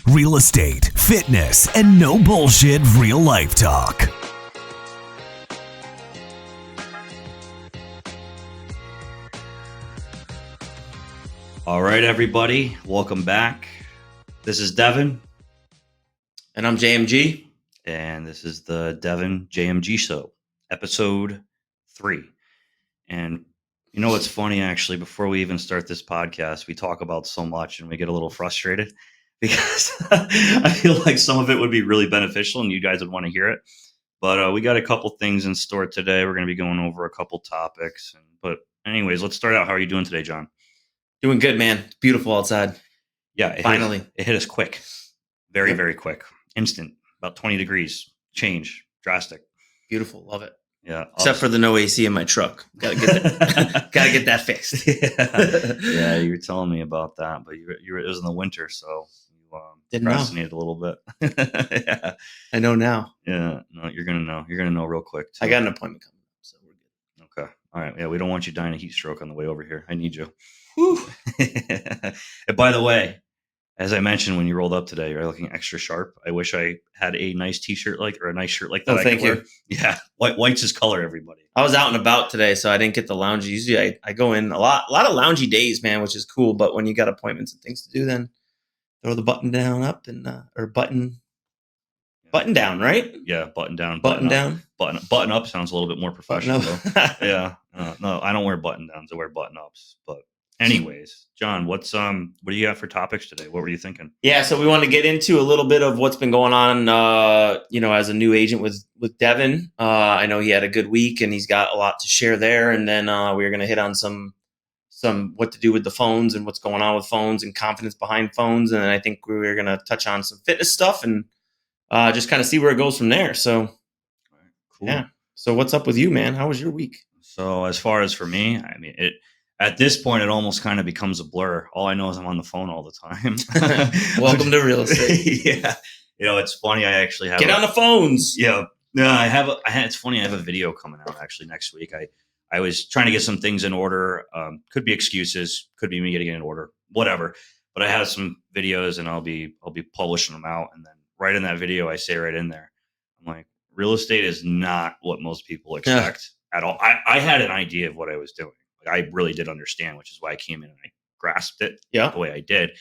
real estate, fitness, and no bullshit real life talk. All right, everybody, welcome back. This is Devin. And I'm JMG. And this is the DevNJmg show, episode 3. And you know what's funny, actually, before we even start this podcast, we talk about so much and we get a little frustrated because I feel like some of it would be really beneficial and you guys would want to hear it. But we got a couple things in store today. We're going to be going over a couple topics. But anyways, let's start out. How are you doing today, John? Doing good, man. It's beautiful outside. Yeah. Finally. It hit us quick. Very, very quick. Instant. About 20 degrees. Change. Drastic. Beautiful. Love it. Yeah. Except for the no AC in my truck. Gotta get that, gotta get that fixed. Yeah, you were telling me about that, but it was in the winter, so you procrastinated a little bit. Yeah. I know now. Yeah. No, you're gonna know. You're gonna know real quick, too. I got an appointment coming up, so we're good. Okay. All right. Yeah, we don't want you dying of heat stroke on the way over here. I need you. Whew. And by the way, as I mentioned when you rolled up today, you're looking extra sharp. I wish I had a nice t-shirt or a nice shirt like that. Oh, thank you. Yeah, white's his color, everybody. I was out and about today, so I didn't get the loungy. Usually I go in a lot of loungy days, man, which is cool. But when you got appointments and things to do, then throw the button down up and or button down, right? Yeah, button down. Button down. Button up sounds a little bit more professional, though. Yeah. No, I don't wear button downs. I wear button ups. But anyways, John, what do you got for topics today? What were you thinking? Yeah, so we want to get into a little bit of what's been going on, as a new agent with Devin. I know he had a good week and he's got a lot to share there. And then we're going to hit on some what to do with the phones and what's going on with phones and confidence behind phones. And then I think we're going to touch on some fitness stuff and just kind of see where it goes from there. So, Cool. Yeah. So what's up with you, man? How was your week? So as far as for me, I mean, at this point, it almost kind of becomes a blur. All I know is I'm on the phone all the time. Welcome to real estate. Yeah. It's funny. I actually have on the phones. Yeah. No, it's funny. I have a video coming out actually next week. I was trying to get some things in order. Could be excuses. Could be me getting it in order. Whatever. But I have some videos and I'll be publishing them out. And then right in that video, I say right in there, I'm like, real estate is not what most people expect at all. I had an idea of what I was doing. Like, I really did understand, which is why I came in and I grasped it the way I did.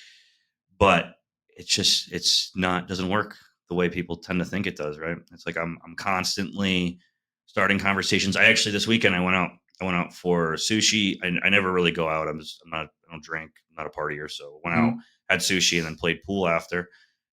But it's not, doesn't work the way people tend to think it does, right? It's like I'm constantly starting conversations. This weekend I went out for sushi. I never really go out. I don't drink. I'm not a partier. So went out, had sushi, and then played pool after.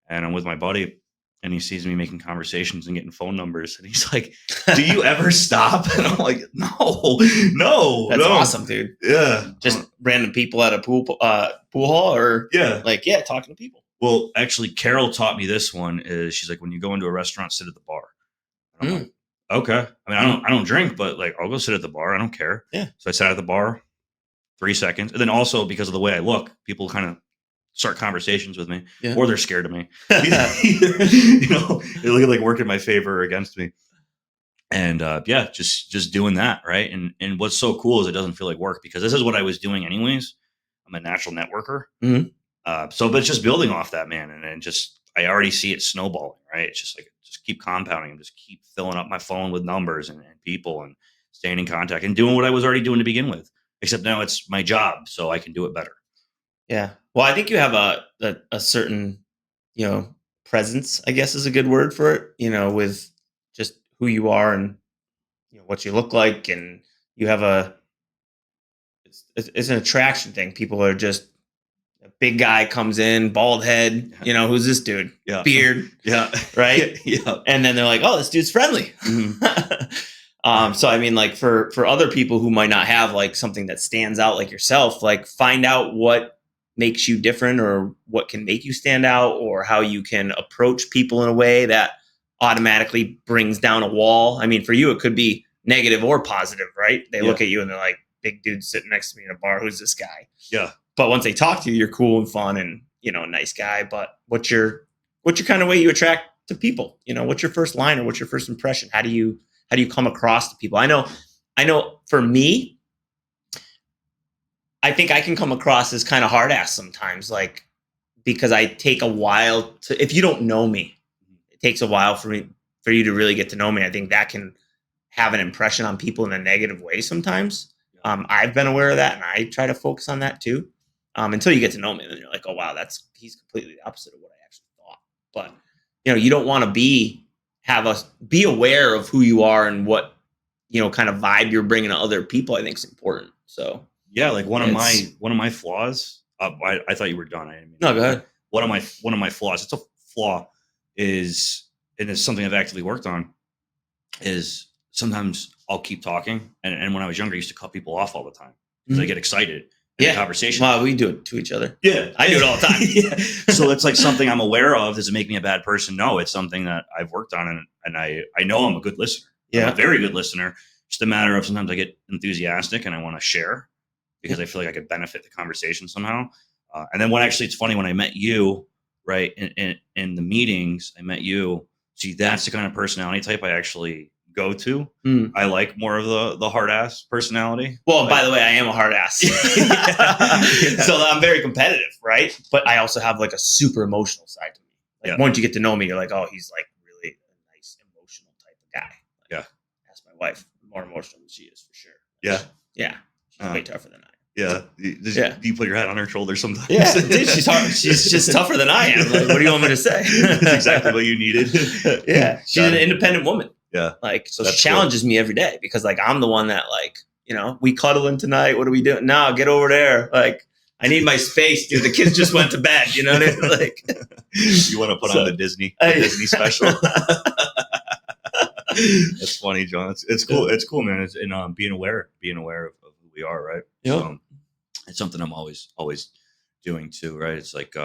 And I'm with my buddy. And he sees me making conversations and getting phone numbers. And he's like, do you ever stop? And I'm like, no. That's awesome, dude. Yeah. Just random people at a pool hall or talking to people. Well, actually, Carol taught me this one is she's like, when you go into a restaurant, sit at the bar. And I'm like, okay. I mean, I don't drink, but like, I'll go sit at the bar. I don't care. Yeah. So I sat at the bar 3 seconds. And then also because of the way I look, people kind of start conversations with me, or they're scared of me. Either, they look like work in my favor or against me. And just doing that, right? And what's so cool is it doesn't feel like work because this is what I was doing anyways. I'm a natural networker. Mm-hmm. But it's just building off that, man. And then I already see it snowballing, right? It's just like, just keep compounding and just keep filling up my phone with numbers and people and staying in contact and doing what I was already doing to begin with. Except now it's my job, so I can do it better. Yeah. Well, I think you have a certain, presence, I guess is a good word for it, with just who you are and, what you look like. And you have it's an attraction thing. People are just, a big guy comes in, bald head, who's this dude? Yeah. Beard. Yeah. Right. Yeah. And then they're like, oh, this dude's friendly. Mm-hmm. So, I mean, like for other people who might not have like something that stands out like yourself, like find out what makes you different or what can make you stand out or how you can approach people in a way that automatically brings down a wall. I mean, for you, it could be negative or positive, right? They look at you and they're like, big dude sitting next to me in a bar. Who's this guy? Yeah. But once they talk to you, you're cool and fun and, a nice guy. But what's your kind of way you attract to people? What's your first line or what's your first impression? How do you come across to people? I know for me, I think I can come across as kind of hard ass sometimes. Like because I take a while to, if you don't know me, it takes a while for you to really get to know me. I think that can have an impression on people in a negative way sometimes. I've been aware of that, and I try to focus on that too. Until you get to know me, and then you're like, oh wow, he's completely the opposite of what I actually thought. But you don't want to be aware of who you are and what kind of vibe you're bringing to other people. I think is important. So yeah, like one of my flaws. I thought you were done. I didn't mean no, go ahead. One of my flaws. It's a flaw, and it's something I've actively worked on. Is sometimes I'll keep talking, and when I was younger, I used to cut people off all the time because I get excited in a conversation. Well, we do it to each other. Yeah, I do it all the time. Yeah. So it's like something I'm aware of. Does it make me a bad person? No, it's something that I've worked on, and I know I'm a good listener. Yeah, I'm a very good listener. Just a matter of sometimes I get enthusiastic and I want to share because I feel like I could benefit the conversation somehow. And then it's funny when I met you, right, in the meetings, I met you. See, that's the kind of personality type I actually go to. I like more of the hard ass personality. Well, by the way, I am a hard ass. So I'm very competitive, right? But I also have like a super emotional side to me. Like once you get to know me, you're like, oh, he's like really a nice emotional type of guy. Like, ask my wife, more emotional than she is for sure. Yeah. Yeah. She's way tougher than I am. Yeah. Do you put your head on her shoulder sometimes? Yeah, dude, she's hard. She's just tougher than I am. Like, what do you want me to say? That's exactly what you needed. Yeah. She's an independent woman. Yeah. Like, so she challenges me every day because like, I'm the one that like, we cuddling tonight. What are we doing? No, get over there. Like, I need my space, dude. The kids just went to bed. You know what I mean? Like, you want to put on the Disney special. That's funny, John. It's cool. It's cool, man. It's being aware of who we are, right? Yeah. So, it's something I'm always doing too, right? It's like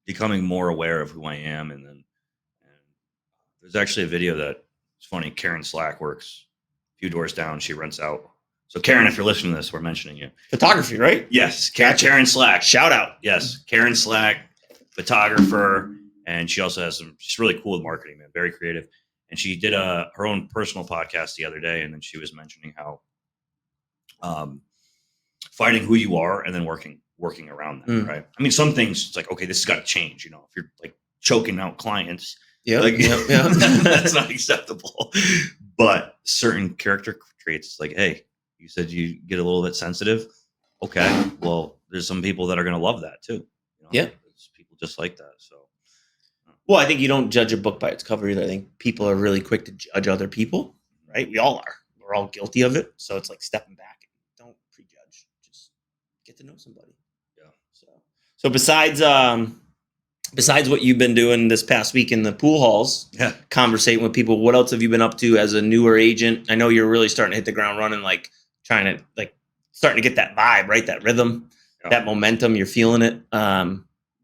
becoming more aware of who I am, and there's actually a video that it's funny. Karen Slack works a few doors down. She rents out. So Karen, if you're listening to this, we're mentioning you. Photography, right? Yes, Karen Slack. Shout out. Yes, Karen Slack, photographer, and she also has she's really cool with marketing, man. Very creative. And she did her own personal podcast the other day, and then she was mentioning how finding who you are and then working around that, right? I mean, some things it's like, okay, this has got to change. If you're like choking out clients, that's not acceptable. But certain character traits, like, hey, you said you get a little bit sensitive. Okay, well, there's some people that are going to love that too. There's people just like that. So, well, I think you don't judge a book by its cover either. I think people are really quick to judge other people, right? We all are. We're all guilty of it. So it's like stepping back and don't prejudge. Just get to know somebody. Yeah. So besides what you've been doing this past week in the pool halls, conversating with people, what else have you been up to as a newer agent? I know you're really starting to hit the ground running, like trying to starting to get that vibe, right? That rhythm, that momentum, you're feeling it.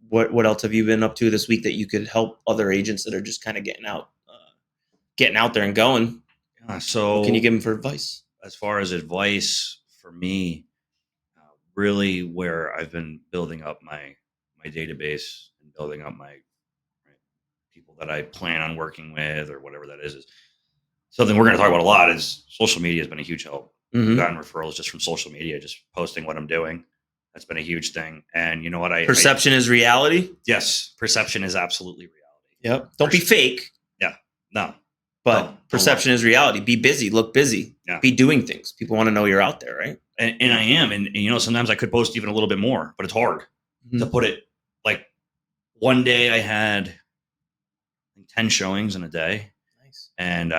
What else have you been up to this week that you could help other agents that are just kind of getting out there and going? So what can you give them for advice? As far as advice for me, really where I've been building up my database and building up my people that I plan on working with or whatever that is something we're going to talk about a lot. Is social media has been a huge help. I've gotten referrals just from social media, just posting what I'm doing. That's been a huge thing. And you know what? Perception is reality. Yes. Perception is absolutely reality. Yep. Don't be fake. Yeah. No. But perception is reality. Be busy. Look busy. Yeah. Be doing things. People want to know you're out there, right? And I am. And sometimes I could post even a little bit more, but it's hard to put it. Like one day I had 10 showings in a day. Nice. And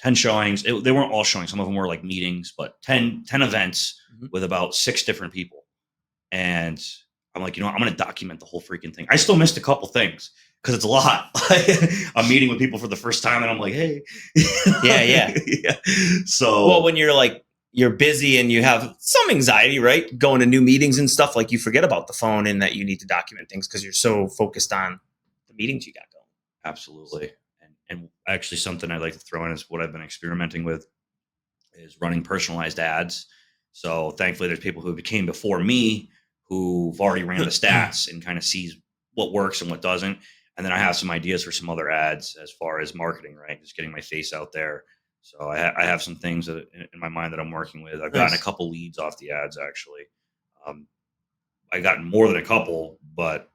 10 showings. They weren't all showings. Some of them were like meetings, but 10 events with about 6 different people. And I'm like, I'm going to document the whole freaking thing. I still missed a couple things because it's a lot. I'm meeting with people for the first time and I'm like, hey. Yeah. So, well, when you're busy and you have some anxiety, right? Going to new meetings and stuff, like you forget about the phone and that you need to document things because you're so focused on the meetings you got going. Absolutely. And actually something I'd like to throw in is what I've been experimenting with is running personalized ads. So thankfully there's people who came before me who've already ran the stats and kind of sees what works and what doesn't. And then I have some ideas for some other ads as far as marketing, right? Just getting my face out there. So I have some things in my mind that I'm working with. I've gotten a couple leads off the ads, actually. I got more than a couple, but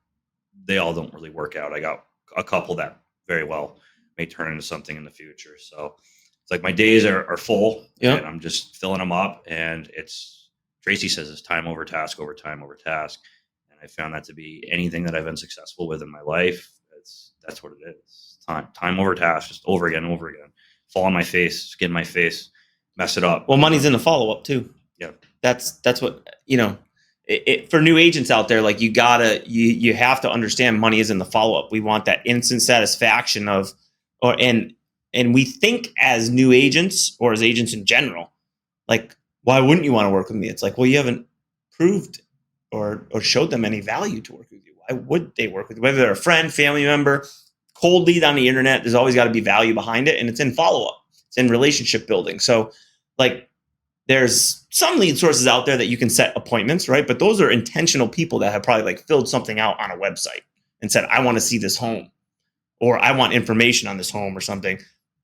they all don't really work out. I got a couple that very well may turn into something in the future. So it's like my days are full, and I'm just filling them up. And Tracy says it's time over task over time over task. And I found that to be anything that I've been successful with in my life. That's what it is. Time over task, just over again, fall on my face, get in my face, mess it up. Well, money's in the follow-up too. Yeah. That's what, for new agents out there, like you have to understand money is in the follow-up. We want that instant satisfaction and we think as new agents or as agents in general, like, why wouldn't you want to work with me? It's like, well, you haven't proved or showed them any value to work with you. Why would they work with you? Whether they're a friend, family member, cold lead on the internet, there's always got to be value behind it. And it's in follow-up. It's in relationship building. So like there's some lead sources out there that you can set appointments, right? But those are intentional people that have probably like filled something out on a website and said, I want to see this home, or I want information on this home or something.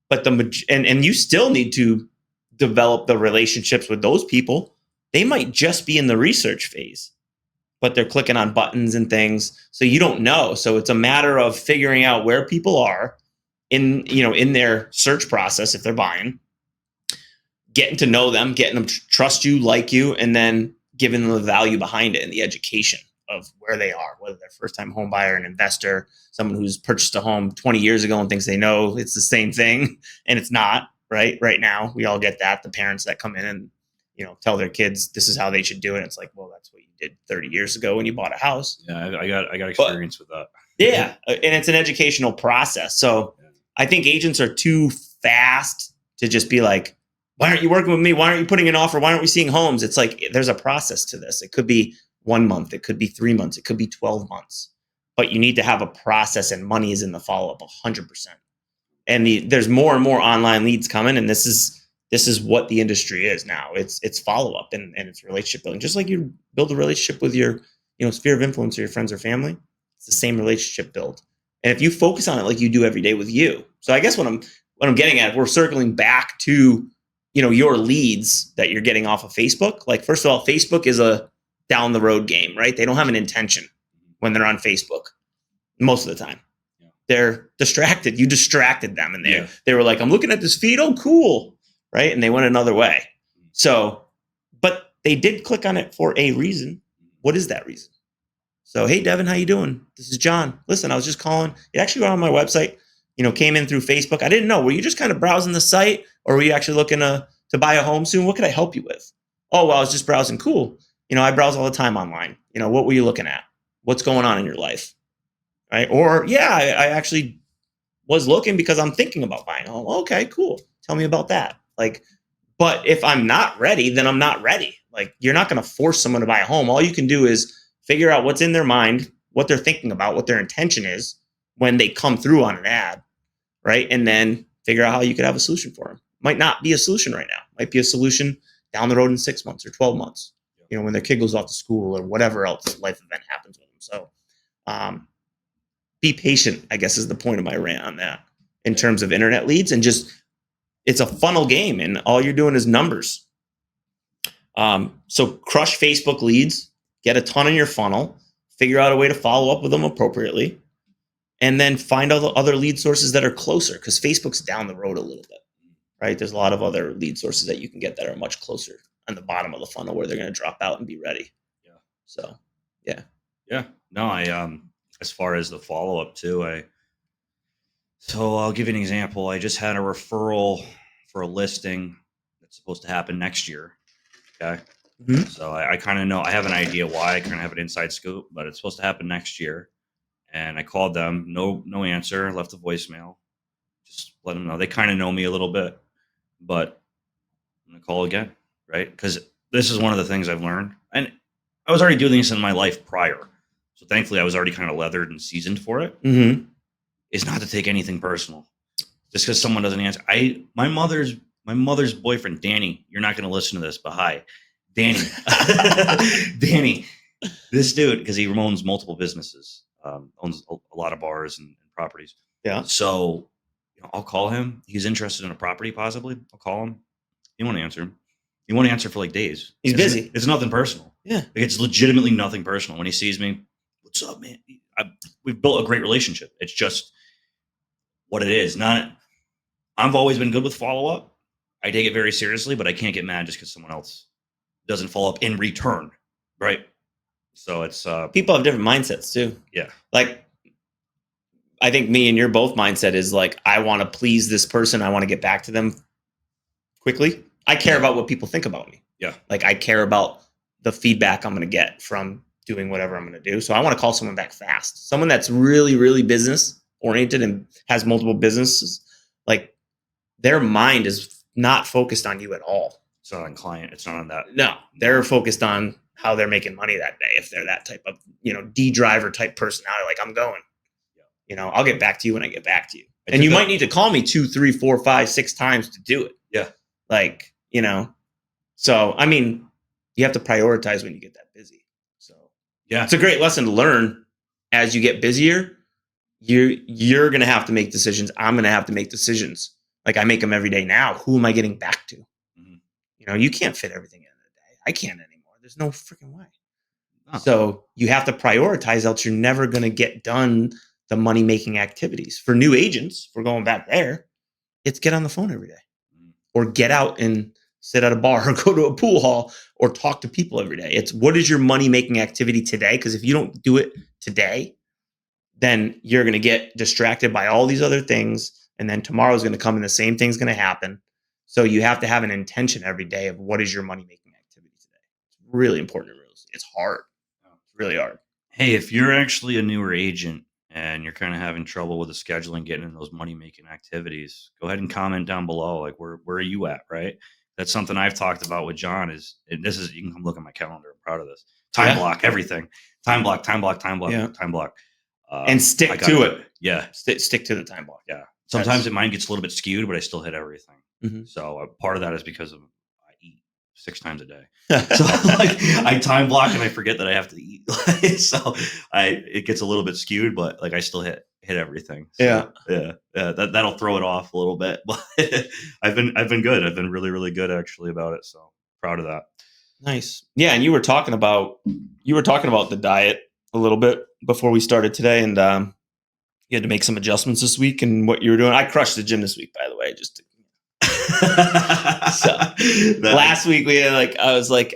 But and you still need to develop the relationships with those people. They might just be in the research phase, but they're clicking on buttons and things. So you don't know. So it's a matter of figuring out where people are in their search process. If they're buying, getting to know them, getting them to trust you, like you, and then giving them the value behind it and the education of where they are, whether they're first-time home buyer, an investor, someone who's purchased a home 20 years ago and thinks they know it's the same thing, and it's not. Right now, we all get that. The parents that come in and tell their kids this is how they should do it. It's like, well, that's what you did 30 years ago when you bought a house. Yeah, I got experience with that. Yeah, and it's an educational process. So I think agents are too fast to just be like, why aren't you working with me? Why aren't you putting an offer? Why aren't we seeing homes? It's like there's a process to this. It could be 1 month. It could be 3 months. It could be 12 months. But you need to have a process, and money is in the follow-up 100%. And there's more and more online leads coming, and this is what the industry is now. It's follow-up and it's relationship building. Just like you build a relationship with your sphere of influence or your friends or family, it's the same relationship build. And if you focus on it like you do every day with you. So I guess what I'm getting at, we're circling back to your leads that you're getting off of Facebook. Like, first of all, Facebook is a down the road game, right? They don't have an intention when they're on Facebook most of the time. They're distracted. You distracted them, and they were like, I'm looking at this feed. Oh, cool. Right. And they went another way. So, but they did click on it for a reason. What is that reason? So, hey, Devin, how you doing? This is John. Listen, I was just calling. It actually went on my website, came in through Facebook. I didn't know. Were you just kind of browsing the site, or were you actually looking to buy a home soon? What could I help you with? Oh, well, I was just browsing. Cool. I browse all the time online. What were you looking at? What's going on in your life? Right. Or, yeah, I actually was looking because I'm thinking about buying a home. Okay, cool. Tell me about that. Like, but if I'm not ready, then I'm not ready. Like, you're not going to force someone to buy a home. All you can do is figure out what's in their mind, what they're thinking about, what their intention is when they come through on an ad, right? And then figure out how you could have a solution for them. Might not be a solution right now. Might be a solution down the road in 6 months or 12 months, when their kid goes off to school or whatever else life event happens with them. So be patient, I guess, is the point of my rant on that in terms of internet leads. And just, it's a funnel game, and all you're doing is numbers. So crush Facebook leads, get a ton in your funnel, figure out a way to follow up with them appropriately, and then find all the other lead sources that are closer, because Facebook's down the road a little bit, right? There's a lot of other lead sources that you can get that are much closer on the bottom of the funnel where they're going to drop out and be ready. Yeah. So, yeah. Yeah. No, as far as the follow-up too, so I'll give you an example. I just had a referral for a listing that's supposed to happen next year. Okay. Mm-hmm. So I kind of know, I have an idea why. I kind of have an inside scoop, but it's supposed to happen next year. And I called them, no answer, left a voicemail, just let them know. They kind of know me a little bit, but I'm going to call again, right? Because this is one of the things I've learned. And I was already doing this in my life prior. So thankfully, I was already kind of leathered and seasoned for it. Mm-hmm. Is not to take anything personal. Just because someone doesn't answer. My mother's boyfriend, Danny, you're not going to listen to this, but hi. Danny. Danny. This dude, because he owns multiple businesses, owns a lot of bars and properties. Yeah. So I'll call him. He's interested in a property, possibly. I'll call him. He won't answer him. He won't answer for like days. He's busy. It's nothing personal. Yeah. Like, it's legitimately nothing personal. When he sees me, what's up, man? We've built a great relationship. It's just what it is. I've always been good with follow up. I take it very seriously, but I can't get mad just because someone else doesn't follow up in return, right? So it's people have different mindsets too. Yeah. Like, I think me and your both mindset is like, I want to please this person. I want to get back to them quickly. I care about what people think about me. Yeah. Like, I care about the feedback I'm going to get from doing whatever I'm going to do. So I want to call someone back fast. Someone that's really, really business oriented and has multiple businesses. Like, their mind is not focused on you at all. It's not on client. It's not on that. No, they're focused on how they're making money that day. If they're that type of, D driver type personality, like, I'm going. I'll get back to you when I get back to you. And you might need to call me 2, 3, 4, 5, 6 times to do it. Yeah. Like, so, I mean, you have to prioritize when you get that busy. So yeah, it's a great lesson to learn. As you get busier, you're going to have to make decisions. I'm going to have to make decisions. Like, I make them every day now. Who am I getting back to? Mm-hmm. You can't fit everything in a day. I can't anymore. There's no freaking way. Oh. So you have to prioritize, else you're never going to get done the money-making activities. For new agents, if we're going back there, it's get on the phone every day, or get out and sit at a bar, or go to a pool hall, or talk to people every day. It's, what is your money-making activity today? Because if you don't do it today, then you're going to get distracted by all these other things, and then tomorrow is going to come and the same thing's going to happen. So you have to have an intention every day of what is your money-making activity today. It's really important in real estate. It's hard. It's really hard. Hey, if you're actually a newer agent and you're kind of having trouble with the scheduling, getting in those money-making activities, go ahead and comment down below. Like, where are you at, right? That's something I've talked about with John and this is, you can come look at my calendar. I'm proud of this. Time block, everything. Time block, time block. And stick to it. Yeah. Stick to the time block. Yeah. Sometimes mine gets a little bit skewed, but I still hit everything. Mm-hmm. So part of that is because I eat 6 times a day. So like, I time block and I forget that I have to eat. So it gets a little bit skewed, but like, I still hit everything. So, yeah. That'll throw it off a little bit, but I've been good. I've been really, really good actually about it. So proud of that. Nice. Yeah. And you were talking about the diet a little bit before we started today, and you had to make some adjustments this week and what you were doing. I crushed the gym this week, by the way, last week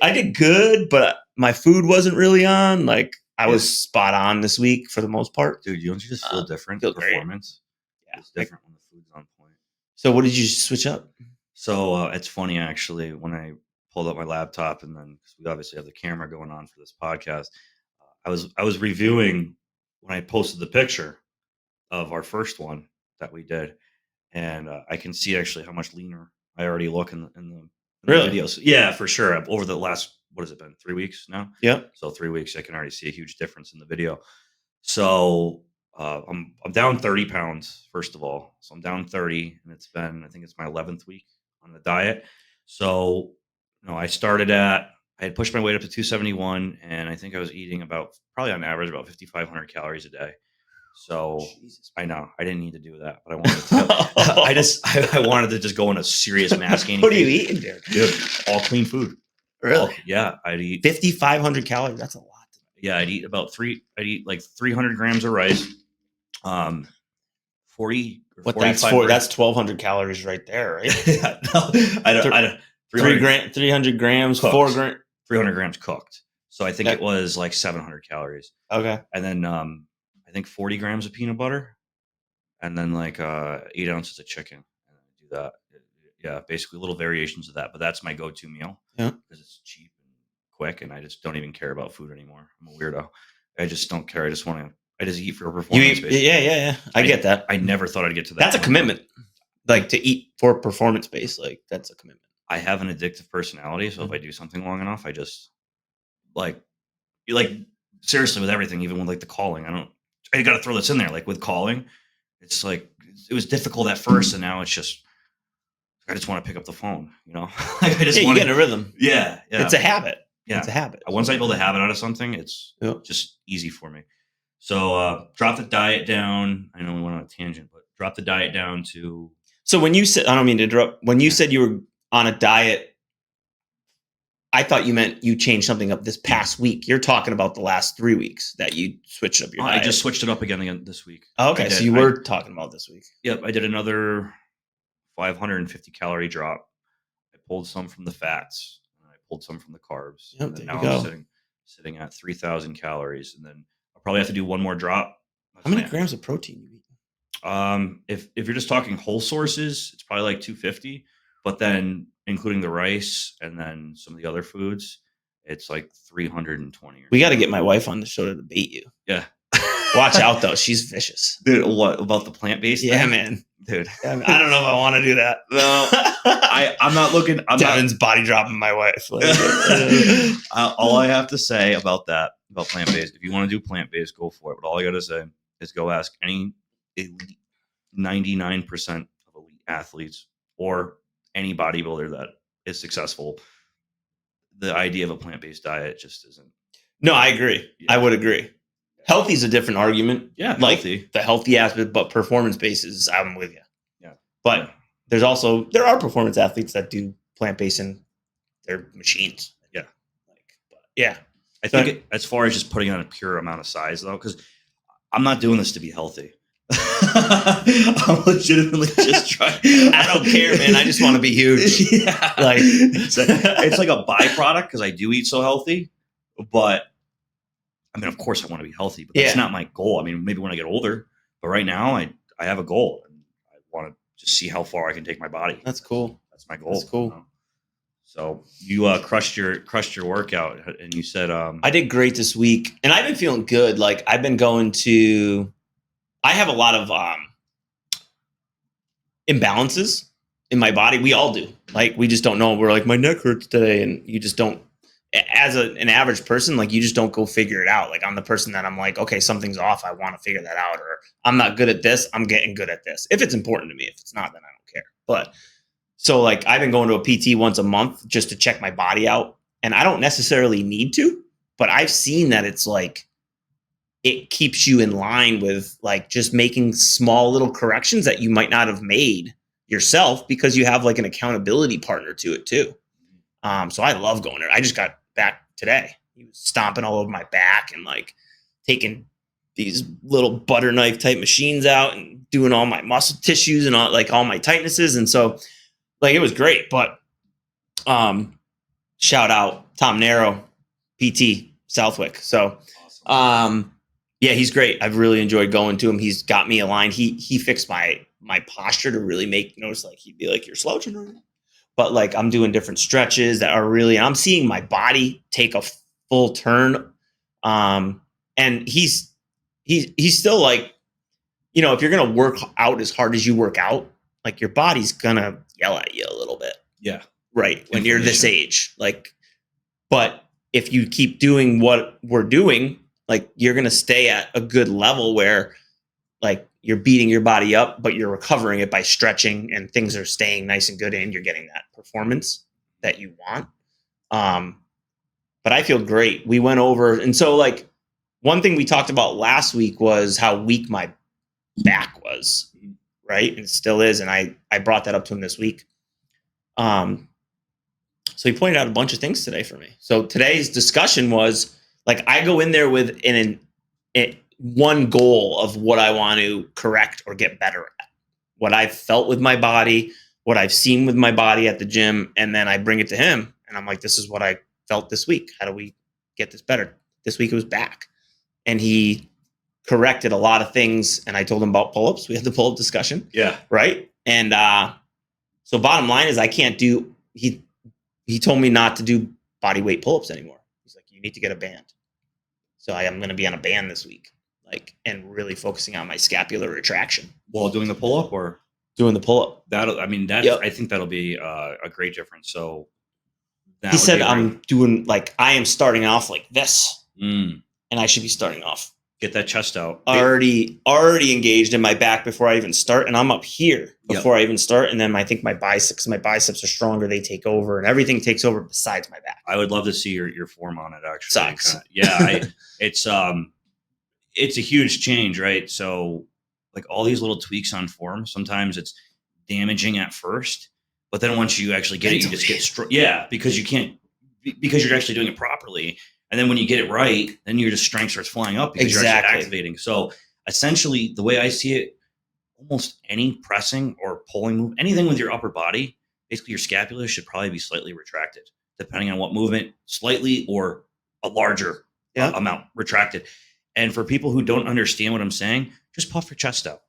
I did good, but my food wasn't really on. Like, I was spot on this week for the most part. Dude, don't you just feel different? Feel performance. Great. Yeah. It's different when the food's on point. So what did you switch up? So it's funny, actually, when I pulled up my laptop, and then, because we obviously have the camera going on for this podcast, I was reviewing when I posted the picture of our first one that we did, and I can see actually how much leaner I already look in the videos. Yeah, for sure. Over the last, what has it been, 3 weeks now? Yeah. So 3 weeks, I can already see a huge difference in the video. So I'm down 30 pounds, first of all. So I'm down 30, and I think it's my 11th week on the diet. So, I had pushed my weight up to 271, and I think I was eating probably on average about 5,500 calories a day. So Jesus. I know I didn't need to do that, but I wanted to. I wanted to just go on a serious mass gaining. What are you eating, dude? All clean food. Really? Yeah, I'd eat 5,500 calories. That's a lot. Yeah, I'd eat like 300 grams of rice. 40. That's 1,200 calories right there, right? Yeah, no, I don't. 300 grams, cooked. 4 grams. 300 grams cooked. So I think it was like 700 calories. Okay. And then I think 40 grams of peanut butter, and then like 8 ounces of chicken. And I do that. Yeah, basically little variations of that. But that's my go-to meal. Yeah. Because it's cheap and quick, and I just don't even care about food anymore. I'm a weirdo. I just don't care. I just eat for performance. Yeah. I get that. I never thought I'd get to that. That's a commitment. Like, to eat for performance based, like, that's a commitment. I have an addictive personality, so if I do something long enough, I just seriously with everything, even with like the calling. I got to throw this in there. Like with calling, it's like it was difficult at first, and now it's just I just want to pick up the phone. Like I just you get in a rhythm. Yeah. It's a habit. Yeah, it's a habit. Once I build a habit out of something, it's just easy for me. So drop the diet down. I know we went on a tangent, but drop the diet down to. So when you said, I don't mean to interrupt. When you said you were on a diet, I thought you meant you changed something up this past week. You're talking about the last 3 weeks that you switched up your diet. I just switched it up again this week. Oh, okay, so you were talking about this week. Yep, I did another 550 calorie drop. I pulled some from the fats, and I pulled some from the carbs. Yep, and then there now you I'm go. sitting at 3,000 calories, and then I'll probably have to do one more drop. How many grams of protein you eat? If you're just talking whole sources, it's probably like 250. But then including the rice and then some of the other foods, it's like 320. We got to get my wife on the show to debate you. Yeah. Watch out though, she's vicious. Dude, what about the plant-based? Yeah, thing? man. Dude, I don't know if I want to do that. no, I'm not looking. Devin's body dropping my wife. All I have to say about plant-based, if you want to do plant-based, go for it. But all I got to say is go ask any 99% of elite athletes or any bodybuilder that is successful. The idea of a plant-based diet just isn't. No, I agree. Yeah. I would agree. Healthy is a different argument. Yeah, like healthy. The healthy aspect, but performance basis, I'm with you. Yeah, but there are performance athletes that do plant-based and they're machines. Yeah, yeah. I think as far as just putting on a pure amount of size though, because I'm not doing this to be healthy. I'm legitimately just trying. I don't care, man. I just want to be huge. Yeah, like it's like a byproduct because I do eat so healthy, but. I mean, of course, I want to be healthy, but that's not my goal. I mean, maybe when I get older, but right now, I have a goal, and I want to just see how far I can take my body. That's cool. That's my goal. That's cool. You know? So you crushed your workout, and you said I did great this week, and I've been feeling good. Like I've been going to, I have a lot of imbalances in my body. We all do. Like we just don't know. We're like, my neck hurts today, and you just don't. As an average person, like you just don't go figure it out. Like I'm the person that I'm like, okay, something's off. I want to figure that out. Or I'm not good at this. I'm getting good at this. If it's important to me, if it's not, then I don't care. But so like I've been going to a PT once a month just to check my body out. And I don't necessarily need to, but I've seen that it's like, it keeps you in line with like just making small little corrections that you might not have made yourself because you have like an accountability partner to it too. So I love going there. I just got back today. He was stomping all over my back and like taking these little butter knife type machines out and doing all my muscle tissues and all my tightnesses. And so like, it was great, but, shout out Tom Narrow, PT Southwick. So, awesome. Yeah, he's great. I've really enjoyed going to him. He's got me aligned. He fixed my posture to really notice, like, he'd be like, you're slouching right now. But like I'm doing different stretches that are really, and I'm seeing my body take a full turn. And he's still like, you know, if you're going to work out as hard as you work out, like your body's going to yell at you a little bit. Yeah. Right. When you're this age, like, but if you keep doing what we're doing, like you're going to stay at a good level where like you're beating your body up, but you're recovering it by stretching and things are staying nice and good and you're getting that performance that you want. But I feel great. We went over. And so like one thing we talked about last week was how weak my back was. Right. And it still is. And I brought that up to him this week. So he pointed out a bunch of things today for me. So today's discussion was like, I go in there with one goal of what I want to correct or get better at, what I've felt with my body, what I've seen with my body at the gym. And then I bring it to him and I'm like, this is what I felt this week. How do we get this better? This week it was back. And he corrected a lot of things. And I told him about pull-ups. We had the pull-up discussion. Yeah. Right. And so bottom line is I can't do, he told me not to do body weight pull-ups anymore. He's like, you need to get a band. So I am going to be on a band this week. Like, and really focusing on my scapular retraction While doing the pull-up or doing the pull-up. I think that'll be a great difference. So he said, I'm doing like, I am starting off like this and I should be starting off. Get that chest out. Already engaged in my back before I even start. And I'm up here before I even start. And then I think my biceps are stronger. They take over and everything takes over besides my back. I would love to see your form on it actually. Sucks. It's a huge change, right? So like all these little tweaks on form, sometimes it's damaging at first, but then once you actually get it, you just get because you can't, because you're actually doing it properly. And then when you get it right, then your strength starts flying up because you're actually activating. So essentially, the way I see it, almost any pressing or pulling move, anything with your upper body, basically your scapula should probably be slightly retracted, depending on what movement, slightly or a larger amount retracted. And for people who don't understand what I'm saying, just puff your chest out.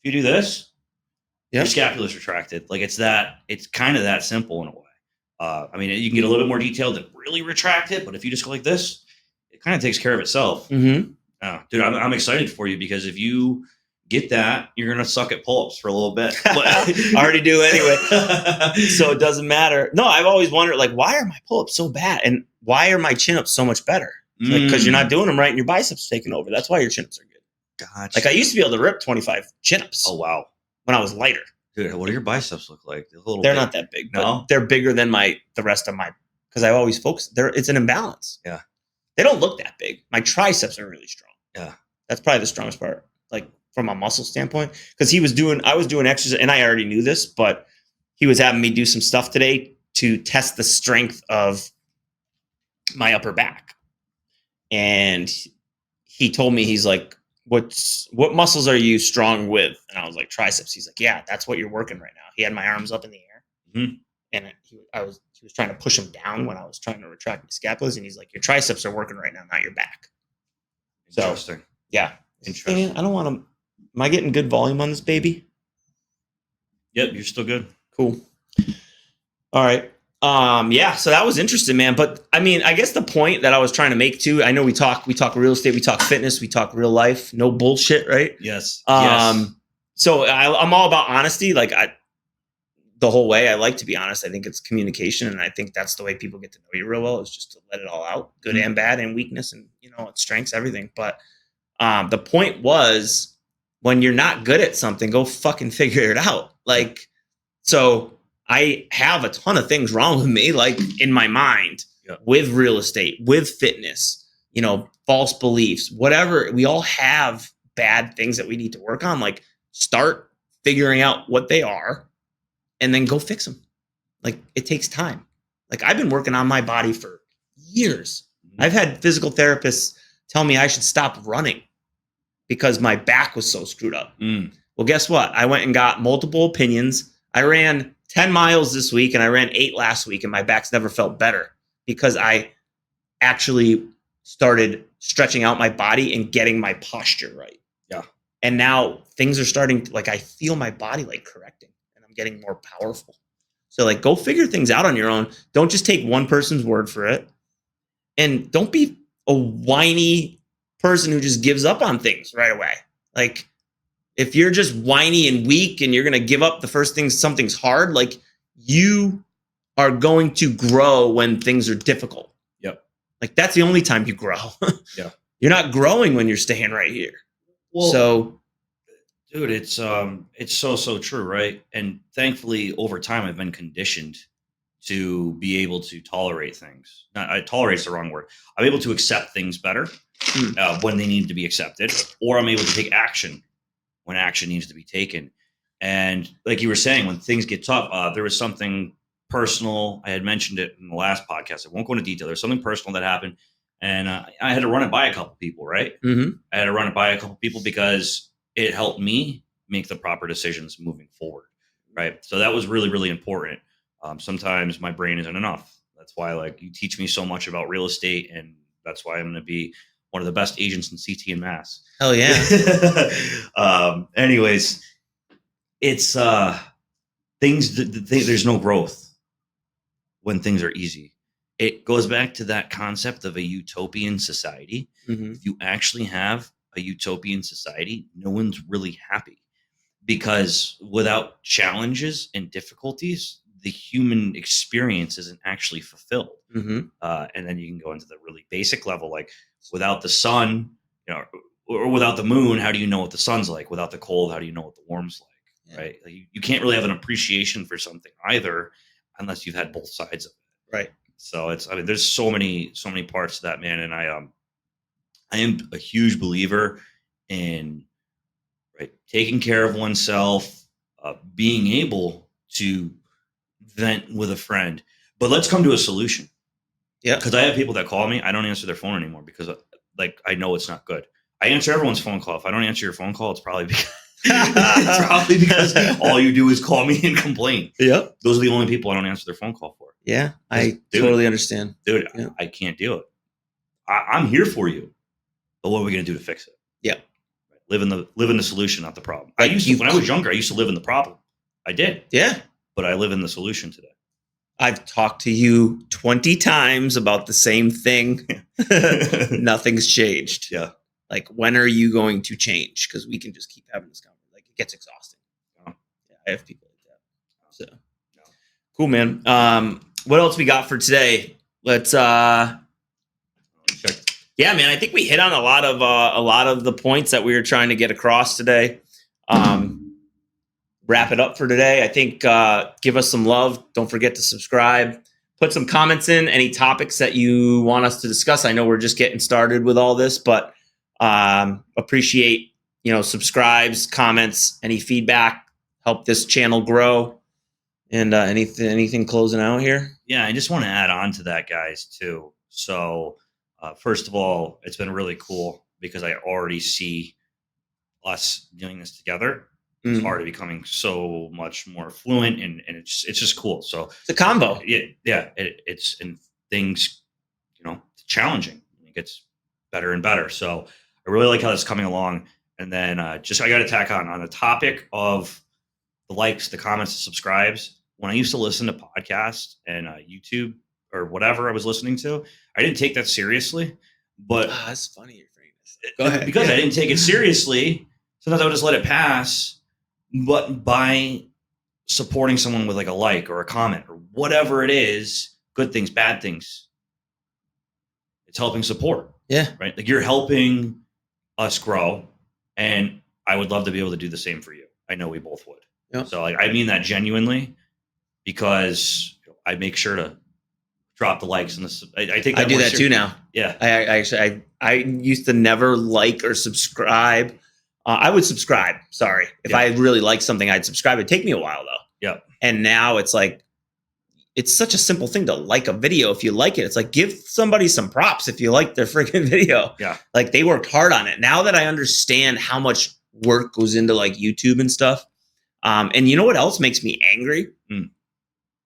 If you do this, your scapula is retracted. Like it's kind of that simple in a way. I mean, you can get a little bit more detailed and really retract it, but if you just go like this, it kind of takes care of itself. Mm-hmm. Dude, I'm excited for you because if you get that, you're going to suck at pull-ups for a little bit. I already do anyway. So it doesn't matter. No, I've always wondered, like, why are my pull-ups so bad? And why are my chin-ups so much better? Because you're not doing them right and your biceps taking over. That's why your chin-ups are good. Gotcha. Like I used to be able to rip 25 chin-ups. Oh, wow. When I was lighter. Dude, what do your biceps look like? They're not that big. No? They're bigger than the rest of my, because I always focus. It's an imbalance. Yeah. They don't look that big. My triceps are really strong. Yeah. That's probably the strongest part. Like from a muscle standpoint, because I was doing exercise, and I already knew this, but he was having me do some stuff today to test the strength of my upper back. And he told me, he's like, what muscles are you strong with? And I was like, triceps. He's like, yeah, that's what you're working right now. He had my arms up in the air, and he was trying to push them down when I was trying to retract my scapulas, and he's like, your triceps are working right now, not your back. Interesting. So, yeah. Interesting. Man, I don't want to. Am I getting good volume on this baby? Yep, you're still good. Cool. All right. Yeah, so that was interesting, man. But I mean, I guess the point that I was trying to make too, I know we talk real estate, we talk fitness, we talk real life, no bullshit, right? Yes. So I'm all about honesty. Like the whole way, I like to be honest. I think it's communication, and I think that's the way people get to know you real well, is just to let it all out, good and bad, and weakness, and strengths, everything. But the point was, when you're not good at something, go fucking figure it out. Like, so I have a ton of things wrong with me, like in my mind, with real estate, with fitness, false beliefs, whatever. We all have bad things that we need to work on. Like, start figuring out what they are and then go fix them. Like, it takes time. Like, I've been working on my body for years. I've had physical therapists tell me I should stop running because my back was so screwed up. Well, guess what? I went and got multiple opinions. I ran 10 miles this week and I ran 8 last week, and my back's never felt better because I actually started stretching out my body and getting my posture right. Yeah. And now things are starting to, like, I feel my body like correcting, and I'm getting more powerful. So like, go figure things out on your own. Don't just take one person's word for it. And don't be a whiny person who just gives up on things right away. Like, if you're just whiny and weak and you're going to give up the first thing something's hard, like, you are going to grow when things are difficult. Yep. Like, that's the only time you grow. Yeah. You're not growing when you're staying right here. Well, so, dude, it's so true, right? And thankfully, over time, I've been conditioned to be able to tolerate things. Tolerate's the wrong word. I'm able to accept things better when they need to be accepted, or I'm able to take action when action needs to be taken. And like you were saying, when things get tough, there was something personal. I had mentioned it in the last podcast. I won't go into detail. There's something personal that happened, and I had to run it by a couple people, right? Mm-hmm. I had to run it by a couple people because it helped me make the proper decisions moving forward, right? So that was really, really important. Sometimes my brain isn't enough. That's why, like, you teach me so much about real estate, and that's why I'm going to be one of the best agents in CT and Mass. Hell yeah. Anyways, it's things. There's no growth when things are easy. It goes back to that concept of a utopian society. Mm-hmm. If you actually have a utopian society, no one's really happy, because without challenges and difficulties, the human experience isn't actually fulfilled. Mm-hmm. And then you can go into the really basic level, like, without the sun, or without the moon, how do you know what the sun's like? Without the cold, how do you know what the warm's like? Yeah. Right? Like, you can't really have an appreciation for something either unless you've had both sides of it. Right. So there's so many parts to that, man. And I am a huge believer in taking care of oneself, being able to vent with a friend. But let's come to a solution. Yeah. Because I have people that call me. I don't answer their phone anymore because like I know it's not good. I answer everyone's phone call. If I don't answer your phone call, it's probably because all you do is call me and complain. Yep. Those are the only people I don't answer their phone call for. Yeah, I totally understand. Dude, Yeah. I can't do it. I'm here for you. But what are we going to do to fix it? Yeah. Live in the solution, not the problem. Like when I was younger, I used to live in the problem. I did. Yeah. But I live in the solution today. I've talked to you 20 times about the same thing. Nothing's changed. Yeah. Like, when are you going to change? Because we can just keep having this conversation. Like, it gets exhausting. Oh. Yeah, I have people like that. So cool, man. What else we got for today? Let's check. Yeah, man. I think we hit on a lot of the points that we were trying to get across today. Wrap it up for today. I think give us some love. Don't forget to subscribe. Put some comments in. Any topics that you want us to discuss. I know we're just getting started with all this, but appreciate subscribes, comments, any feedback. Help this channel grow. And anything closing out here? Yeah, I just want to add on to that, guys, too. So first of all, it's been really cool because I already see us doing this together. It's already becoming so much more fluent, and it's just cool. So it's a combo. Yeah. It's and things, it's challenging. It gets better and better. So I really like how that's coming along. And then I got to tack on the topic of the likes, the comments, the subscribes. When I used to listen to podcasts and YouTube or whatever I was listening to, I didn't take that seriously. But that's funny you're saying this. Go ahead. Because I didn't take it seriously, sometimes I would just let it pass. But by supporting someone with like a like or a comment or whatever it is, good things, bad things, it's helping support. Yeah. Right. Like you're helping us grow. And I would love to be able to do the same for you. I know we both would. Yep. So I mean that genuinely because I make sure to drop the likes and this. I think I do that too now. Yeah. I used to never like or subscribe. I would subscribe. Sorry. If I really like something, I'd subscribe. It'd take me a while though. Yeah. And now it's like, it's such a simple thing to like a video. If you like it, it's like, give somebody some props if you like their freaking video. Yeah. Like they worked hard on it. Now that I understand how much work goes into like YouTube and stuff. And you know what else makes me angry?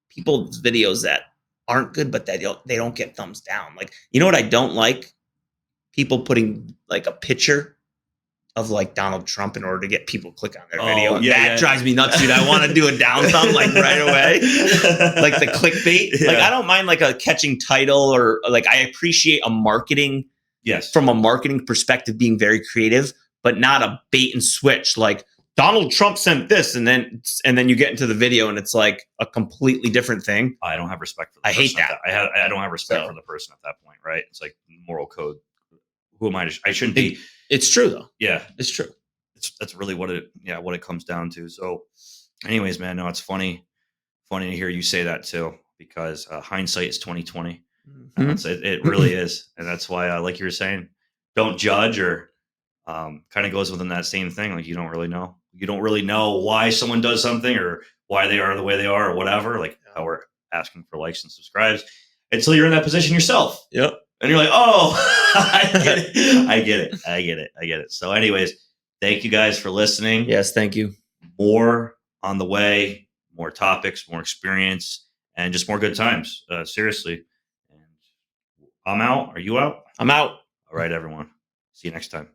People's videos that aren't good, but they don't get thumbs down. Like, you know what I don't like? People putting like a picture of like Donald Trump in order to get people to click on their video. That drives me nuts, dude. I want to do a down thumb like right away. Like the clickbait. Yeah. Like I don't mind like a catching title or like I appreciate a marketing. Yes. From a marketing perspective being very creative, but not a bait and switch like Donald Trump sent this and then you get into the video and it's like a completely different thing. I don't have respect for the person. I hate that. I don't have respect for the person at that point, right? It's like moral code. Who am I I shouldn't be. It's true though. Yeah, it's true. That's really what it comes down to. So anyways, man, no, it's funny to hear you say that too, because hindsight is 20/20. It really is. And that's why, like you were saying, don't judge or kind of goes within that same thing. Like you don't really know. You don't really know why someone does something or why they are the way they are or whatever, like how we're asking for likes and subscribes until you're in that position yourself. Yep. And you're like, oh, I get it. So anyways, thank you guys for listening. Yes, thank you. More on the way, more topics, more experience, and just more good times. Seriously. And I'm out. Are you out? I'm out. All right, everyone. See you next time.